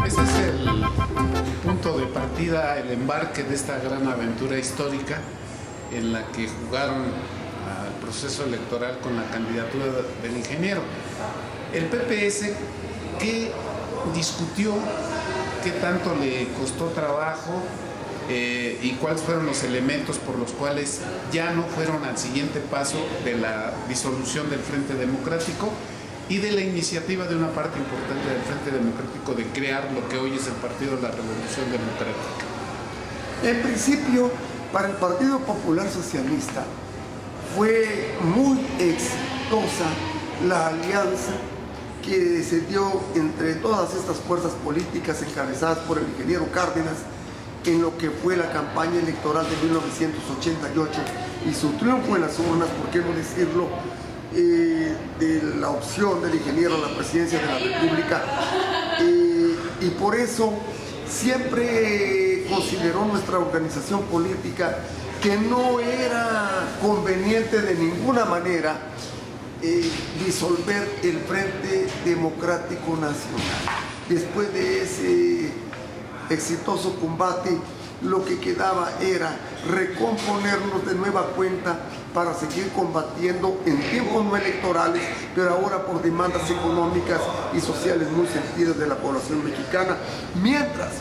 ese es el punto de partida, el embarque de esta gran aventura histórica en la que jugaron al proceso electoral con la candidatura del ingeniero. El PPS, ¿qué discutió? ¿Qué tanto le costó trabajo? ¿Y cuáles fueron los elementos por los cuales ya no fueron al siguiente paso de la disolución del Frente Democrático y de la iniciativa de una parte importante del Frente Democrático de crear lo que hoy es el Partido de la Revolución Democrática? En principio, para el Partido Popular Socialista fue muy exitosa la alianza que se dio entre todas estas fuerzas políticas encabezadas por el ingeniero Cárdenas en lo que fue la campaña electoral de 1988 y su triunfo en las urnas, por qué no decirlo, de la opción del ingeniero a la presidencia de la República, y por eso siempre consideró nuestra organización política que no era conveniente de ninguna manera disolver el Frente Democrático Nacional. Después de ese exitoso combate, lo que quedaba era recomponernos de nueva cuenta para seguir combatiendo en tiempos no electorales, pero ahora por demandas económicas y sociales muy sentidas de la población mexicana, mientras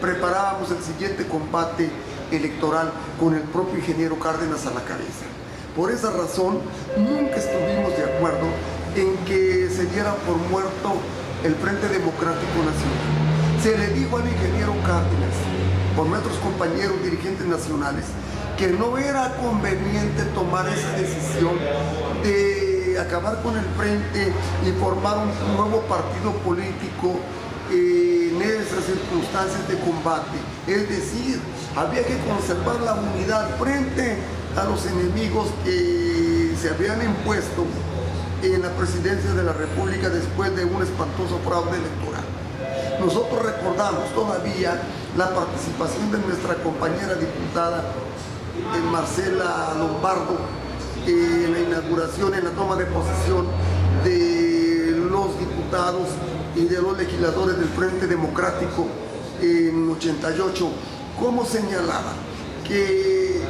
preparábamos el siguiente combate electoral con el propio ingeniero Cárdenas a la cabeza. Por esa razón, nunca estuvimos de acuerdo en que se diera por muerto el Frente Democrático Nacional. Se le dijo al ingeniero Cárdenas, por nuestros compañeros dirigentes nacionales, que no era conveniente tomar esa decisión de acabar con el Frente y formar un nuevo partido político en esas circunstancias de combate. Es decir, había que conservar la unidad frente a los enemigos que se habían impuesto en la presidencia de la República después de un espantoso fraude electoral. Nosotros recordamos todavía la participación de nuestra compañera diputada Marcela Lombardo en la inauguración, en la toma de posesión de los diputados y de los legisladores del Frente Democrático en 88, como señalaba que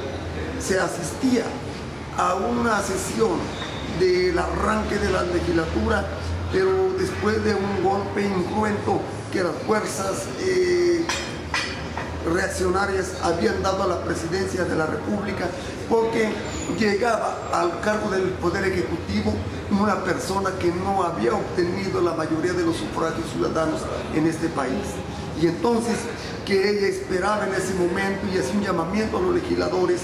se asistía a una sesión del arranque de la legislatura, pero después de un golpe incruento que las fuerzas reaccionarias habían dado a la presidencia de la República, porque llegaba al cargo del Poder Ejecutivo una persona que no había obtenido la mayoría de los sufragios ciudadanos en este país. Y entonces que ella esperaba en ese momento y hacía un llamamiento a los legisladores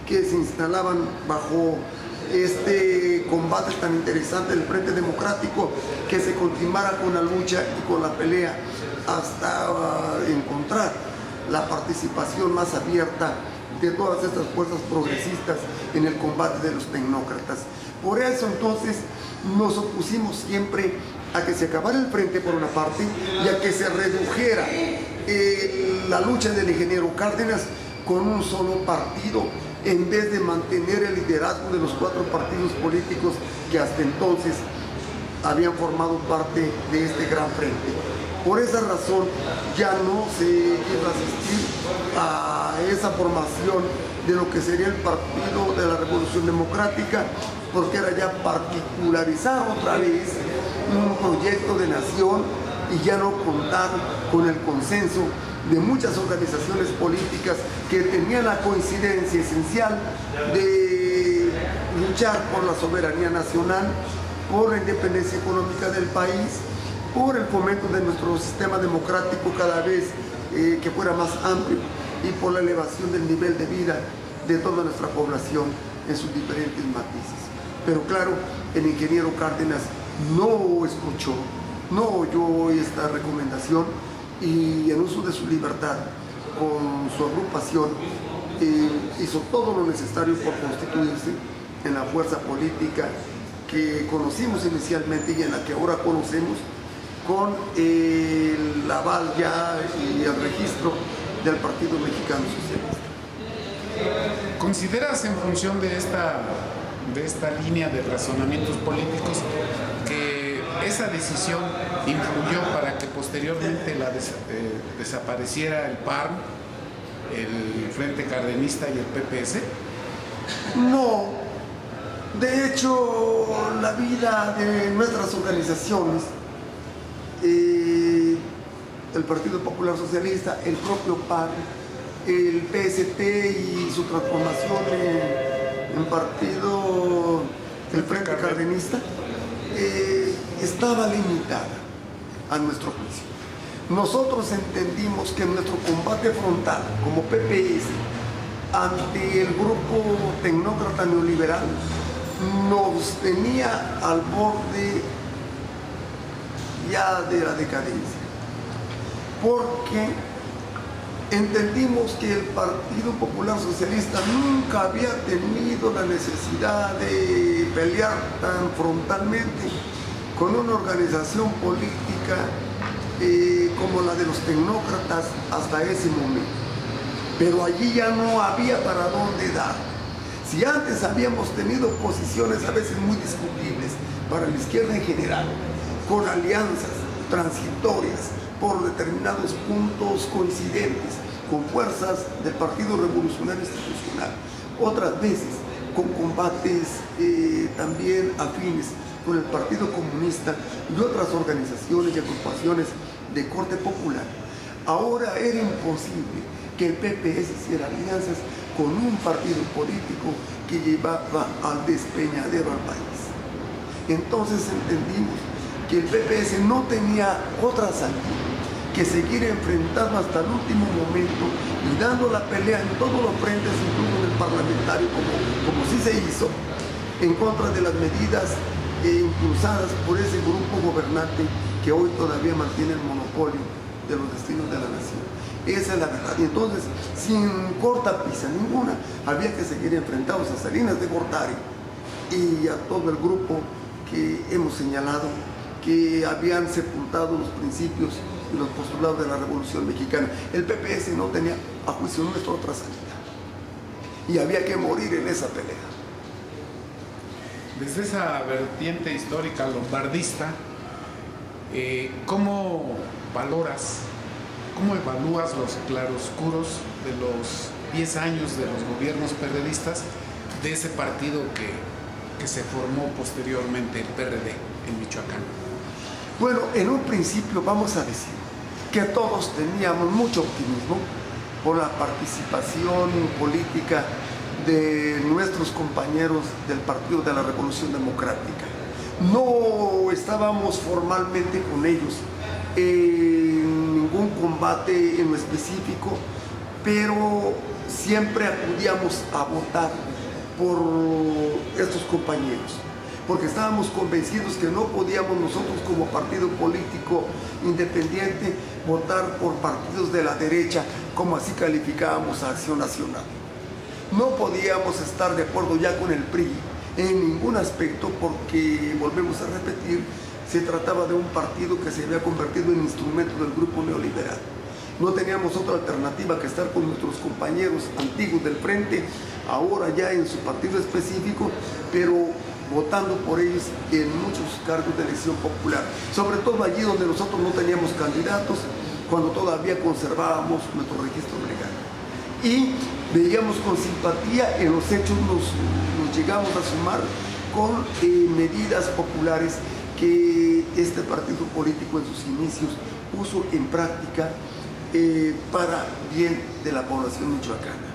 que se instalaban bajo este combate tan interesante del Frente Democrático, que se continuara con la lucha y con la pelea hasta encontrar la participación más abierta de todas estas fuerzas progresistas en el combate de los tecnócratas. Por eso entonces nos opusimos siempre a que se acabara el frente por una parte y a que se redujera la lucha del ingeniero Cárdenas con un solo partido, en vez de mantener el liderazgo de los 4 partidos políticos que hasta entonces habían formado parte de este gran frente. Por esa razón ya no se iba a asistir a esa formación de lo que sería el Partido de la Revolución Democrática, porque era ya particularizar otra vez un proyecto de nación y ya no contar con el consenso de muchas organizaciones políticas que tenían la coincidencia esencial de luchar por la soberanía nacional, por la independencia económica del país, por el fomento de nuestro sistema democrático cada vez que fuera más amplio y por la elevación del nivel de vida de toda nuestra población en sus diferentes matices. Pero claro, el ingeniero Cárdenas no escuchó, no oyó esta recomendación y en uso de su libertad, con su agrupación, hizo todo lo necesario por constituirse en la fuerza política que conocimos inicialmente y en la que ahora conocemos, con el aval ya y el registro del Partido Mexicano Socialista. ¿Consideras, en función de esta línea de razonamientos políticos, que esa decisión influyó para que posteriormente desapareciera el PARM, el Frente Cardenista y el PPS. No, de hecho la vida de nuestras organizaciones, el Partido Popular Socialista, el propio PAN, el PST y su transformación en partido, el Frente Cardenista, estaba limitada a nuestro juicio. Nosotros entendimos que nuestro combate frontal como PPS ante el grupo tecnócrata neoliberal nos tenía al borde ya de la decadencia, porque entendimos que el Partido Popular Socialista nunca había tenido la necesidad de pelear tan frontalmente con una organización política como la de los tecnócratas hasta ese momento. Pero allí ya no había para dónde dar. Si antes habíamos tenido posiciones a veces muy discutibles para la izquierda en general, con alianzas transitorias por determinados puntos coincidentes con fuerzas del Partido Revolucionario Institucional, otras veces con combates también afines con el Partido Comunista y otras organizaciones y agrupaciones de corte popular, ahora era imposible que el PPS hiciera alianzas con un partido político que llevaba al despeñadero al país. Entonces entendimos que el PPS no tenía otra salida que seguir enfrentando hasta el último momento y dando la pelea en todos los frentes, incluso en el parlamentario, como sí se hizo, en contra de las medidas impulsadas por ese grupo gobernante que hoy todavía mantiene el monopolio de los destinos de la nación. Esa es la verdad. Y entonces, sin cortapisa ninguna, había que seguir enfrentados a Salinas de Gortari y a todo el grupo que hemos señalado que habían sepultado los principios y los postulados de la Revolución Mexicana. El PPS no tenía, a juicio nuestro, otra salida. Y había que morir en esa pelea. Desde esa vertiente histórica lombardista, ¿cómo valoras, cómo evalúas los claroscuros de los 10 años de los gobiernos perredistas de ese partido que se formó posteriormente, el PRD, en Michoacán? Bueno, en un principio vamos a decir que todos teníamos mucho optimismo por la participación política de nuestros compañeros del Partido de la Revolución Democrática. No estábamos formalmente con ellos en ningún combate en lo específico, pero siempre acudíamos a votar por estos compañeros, porque estábamos convencidos que no podíamos nosotros como partido político independiente votar por partidos de la derecha, como así calificábamos a Acción Nacional. No podíamos estar de acuerdo ya con el PRI en ningún aspecto, porque, volvemos a repetir, se trataba de un partido que se había convertido en instrumento del grupo neoliberal. No teníamos otra alternativa que estar con nuestros compañeros antiguos del Frente, ahora ya en su partido específico, pero votando por ellos en muchos cargos de elección popular, sobre todo allí donde nosotros no teníamos candidatos, cuando todavía conservábamos nuestro registro legal. Y veíamos con simpatía, en los hechos nos llegamos a sumar con medidas populares que este partido político en sus inicios puso en práctica para bien de la población michoacana.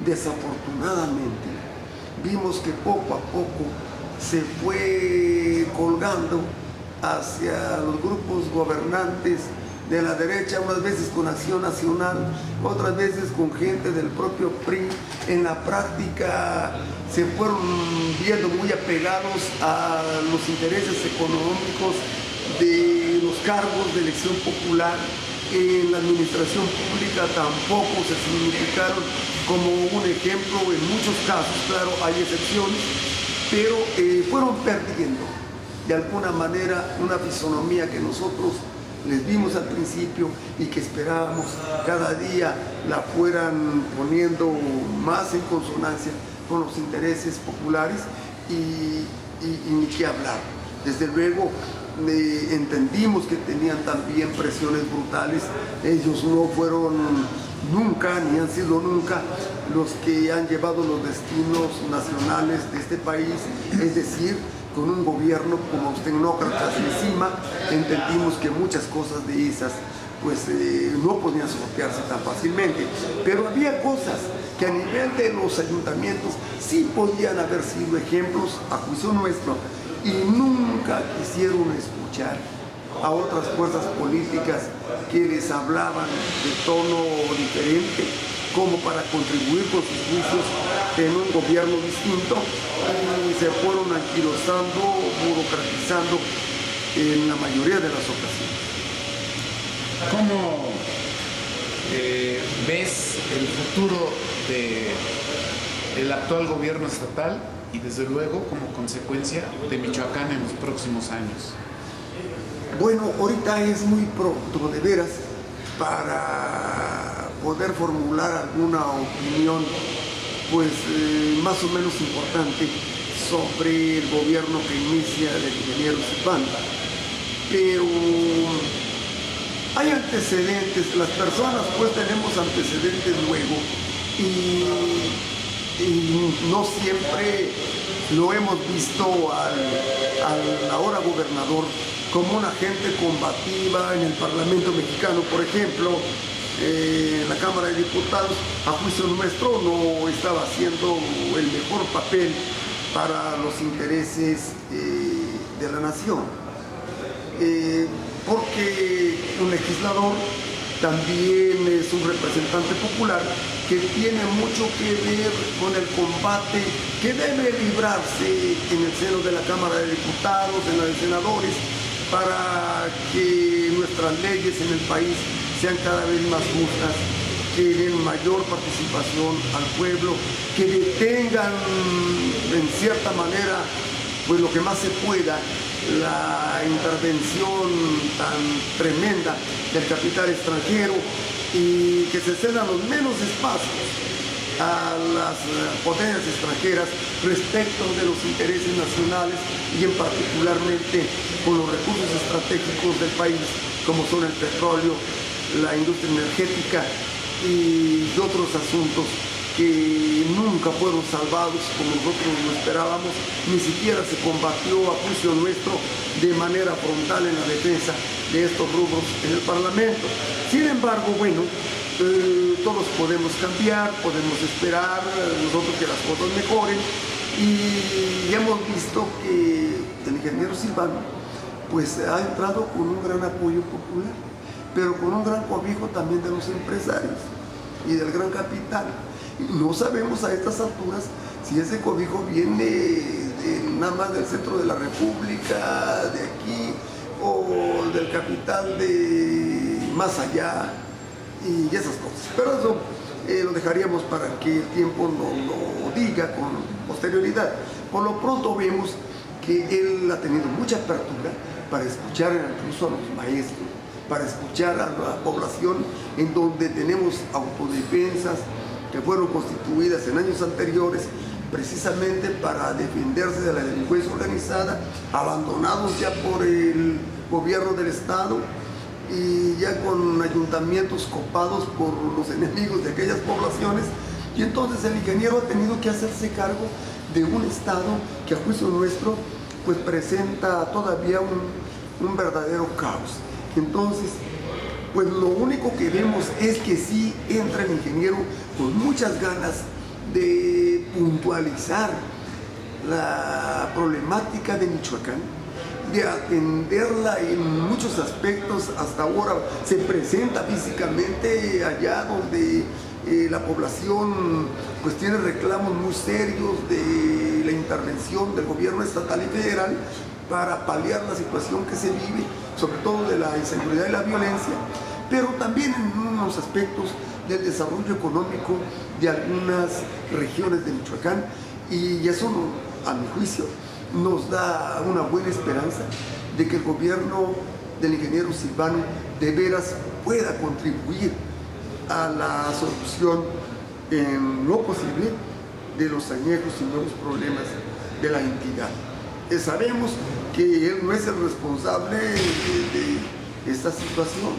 Desafortunadamente, vimos que poco a poco se fue colgando hacia los grupos gobernantes de la derecha, unas veces con Acción Nacional, otras veces con gente del propio PRI. En la práctica se fueron viendo muy apegados a los intereses económicos de los cargos de elección popular. En la administración pública tampoco se significaron como un ejemplo en muchos casos, claro, hay excepciones, pero fueron perdiendo de alguna manera una fisonomía que nosotros les vimos al principio y que esperábamos cada día la fueran poniendo más en consonancia con los intereses populares y ni qué hablar. Desde luego, entendimos que tenían también presiones brutales. Ellos no fueron nunca, ni han sido nunca, los que han llevado los destinos nacionales de este país, es decir, con un gobierno como los tecnócratas encima. Entendimos que muchas cosas de esas pues no podían sortearse tan fácilmente, pero había cosas que a nivel de los ayuntamientos sí podían haber sido ejemplos a juicio nuestro, y nunca quisieron escuchar a otras fuerzas políticas que les hablaban de tono diferente, como para contribuir con sus juicios en un gobierno distinto, y se fueron anquilosando, burocratizando en la mayoría de las ocasiones. ¿Cómo ves el futuro del actual gobierno estatal y desde luego como consecuencia de Michoacán en los próximos años? Bueno, ahorita es muy pronto, de veras, para poder formular alguna opinión pues más o menos importante sobre el gobierno que inicia el ingeniero Silvano. Pero hay antecedentes, las personas pues tenemos antecedentes luego, y no siempre lo hemos visto al ahora gobernador como una gente combativa en el Parlamento mexicano. Por ejemplo, la Cámara de Diputados, a juicio nuestro, no estaba haciendo el mejor papel para los intereses de la nación. Porque un legislador también es un representante popular que tiene mucho que ver con el combate que debe librarse en el seno de la Cámara de Diputados, en la de senadores, para que nuestras leyes en el país sean cada vez más justas, que den mayor participación al pueblo, que detengan en cierta manera pues lo que más se pueda la intervención tan tremenda del capital extranjero, y que se cedan los menos espacios a las potencias extranjeras respecto de los intereses nacionales, y en particularmente con los recursos estratégicos del país, como son el petróleo, la industria energética y otros asuntos que nunca fueron salvados como nosotros lo esperábamos. Ni siquiera se combatió a juicio nuestro de manera frontal en la defensa de estos rubros en el Parlamento. Sin embargo, bueno, todos podemos cambiar, podemos esperar nosotros que las cosas mejoren, y hemos visto que el ingeniero Silvano pues ha entrado con un gran apoyo popular, pero con un gran cobijo también de los empresarios y del gran capital. No sabemos a estas alturas si ese cobijo viene nada más del centro de la República, de aquí, o del capital de más allá, y esas cosas. Pero eso lo dejaríamos para que el tiempo nos lo diga con posterioridad. Por lo pronto vemos que él ha tenido mucha apertura para escuchar incluso a los maestros, para escuchar a la población, en donde tenemos autodefensas que fueron constituidas en años anteriores precisamente para defenderse de la delincuencia organizada, abandonados ya por el gobierno del Estado y ya con ayuntamientos copados por los enemigos de aquellas poblaciones. Y entonces el ingeniero ha tenido que hacerse cargo de un Estado que a juicio nuestro pues presenta todavía un verdadero caos. Entonces, pues lo único que vemos es que sí entra el ingeniero con muchas ganas de puntualizar la problemática de Michoacán, de atenderla en muchos aspectos. Hasta ahora se presenta físicamente allá donde la población pues tiene reclamos muy serios de la intervención del gobierno estatal y federal para paliar la situación que se vive, sobre todo de la inseguridad y la violencia, pero también en unos aspectos del desarrollo económico de algunas regiones de Michoacán, y eso, a mi juicio, nos da una buena esperanza de que el gobierno del ingeniero Silvano de veras pueda contribuir a la solución en lo posible de los añejos y nuevos problemas de la entidad. Sabemos que él no es el responsable de esta situación.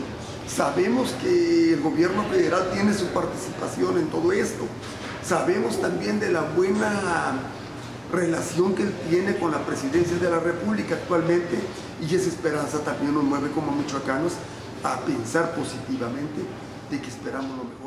Sabemos que el gobierno federal tiene su participación en todo esto. Sabemos también de la buena relación que él tiene con la presidencia de la República actualmente, y esa esperanza también nos mueve como michoacanos a pensar positivamente de que esperamos lo mejor.